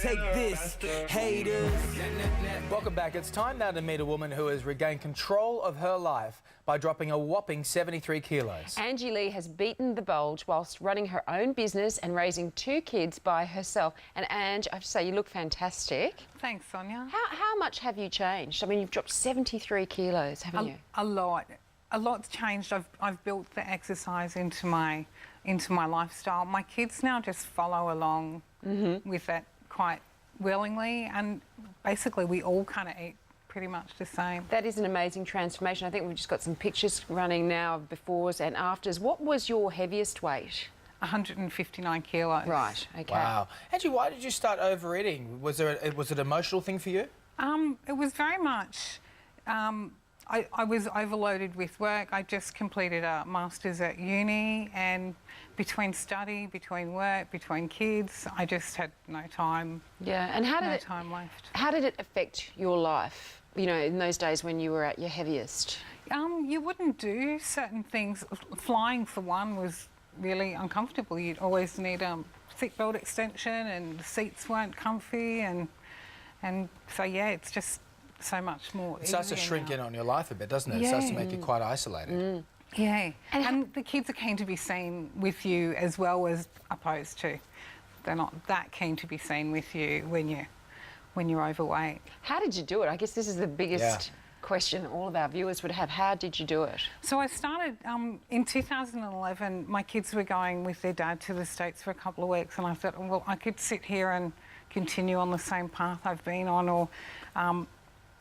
Take this, haters. Welcome back. It's time now to meet a woman who has regained control of her life by dropping a whopping 73 kilos. Anjie Lee has beaten the bulge whilst running her own business and raising 2 kids by herself. And Ange, I have to say, you look fantastic. Thanks, Sonja. How much have you changed? I mean, you've dropped 73 kilos, haven't you? A lot. A lot's changed. I've built the exercise into my lifestyle. My kids now just follow along with that quite willingly, and basically we all kind of eat pretty much the same. That is an amazing transformation. I think we've just got some pictures running now of befores and afters. What was your heaviest weight? 159 kilos. Right, okay. Wow. Angie, why did you start overeating? Was it an emotional thing for you? It was very much... I was overloaded with work. I just completed a master's at uni, and between study, between work, between kids, I just had no time. Yeah, and no time left. How did it affect your life, you know, in those days when you were at your heaviest? You wouldn't do certain things. Flying, for one, was really uncomfortable. You'd always need a seatbelt extension, and the seats weren't comfy, and so, yeah, it's just so much more. It starts to shrink in on your life a bit, doesn't it? Yeah. It starts to make you quite isolated. Yeah, and the kids are keen to be seen with you as well as opposed to. They're not that keen to be seen with you when you're overweight. How did you do it? I guess this is the biggest question all of our viewers would have. How did you do it? So I started in 2011. My kids were going with their dad to the States for a couple of weeks, and I thought, well, I could sit here and continue on the same path I've been on, or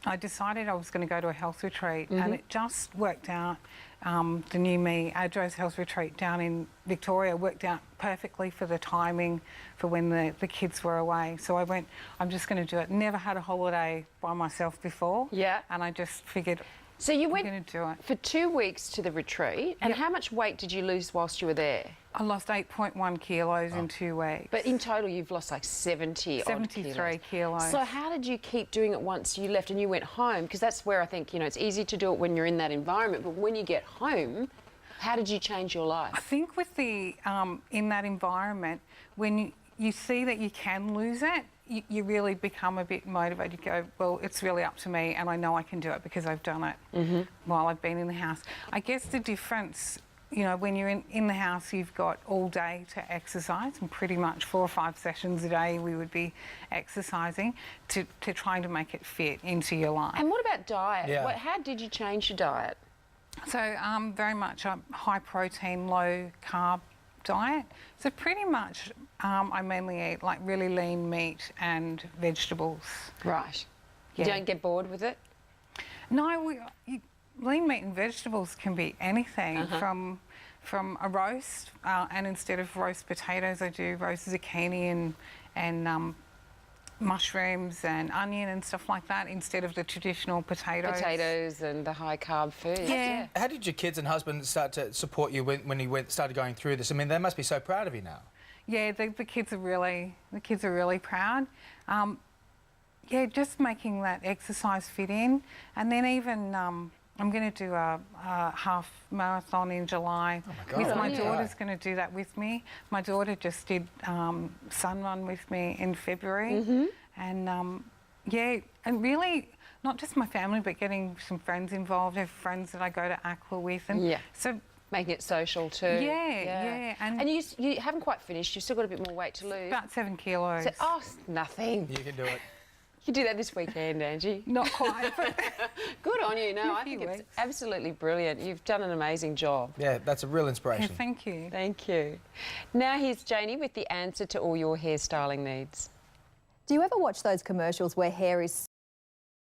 I decided I was going to go to a health retreat, and it just worked out. The New Me, Adjo's health retreat down in Victoria, worked out perfectly for the timing for when the kids were away. So I went, I'm just going to do it. Never had a holiday by myself before. Yeah. And I just figured, so you I'm going to do it. for 2 weeks to the retreat, and how much weight did you lose whilst you were there? I lost 8.1 kilos in 2 weeks. But in total, you've lost like 73 kilos. So how did you keep doing it once you left and you went home? Because that's where I think, you know, it's easy to do it when you're in that environment, but when you get home, how did you change your life? I think with the, in that environment, when you see that you can lose it, you really become a bit motivated. You go, well, it's really up to me, and I know I can do it because I've done it while I've been in the house. I guess the difference, you know, when you're in the house, you've got all day to exercise, and pretty much 4 or 5 sessions a day we would be exercising to trying to make it fit into your life. And what about diet? Yeah. How did you change your diet? So very much a high protein, low carb diet. So pretty much I mainly eat like really lean meat and vegetables. Right. Yeah. You don't get bored with it? No, lean meat and vegetables can be anything from a roast, and instead of roast potatoes, I do roast zucchini and mushrooms and onion and stuff like that instead of the traditional potatoes. Potatoes and the high carb food. Yeah. How did your kids and husband start to support you when you started going through this? I mean, they must be so proud of you now. Yeah, the kids are really proud. Yeah, just making that exercise fit in, and then even I'm going to do a half marathon in July. Oh my God. With my Yeah. daughter's going to do that with me. My daughter just did Sun Run with me in February, and yeah, and really not just my family, but getting some friends involved. I have friends that I go to aqua with, and so. Making it social too. Yeah. And you haven't quite finished. You've still got a bit more weight to lose. About 7 kilos. So, nothing. You can do it. You do that this weekend, Angie. Not quite, but Good on you. In No, a I few think it's weeks. absolutely brilliant. You've done an amazing job. Yeah, that's a real inspiration. yeah, thank you. Thank you. Now here's Janie with the answer to all your hairstyling needs. Do you ever watch those commercials where hair is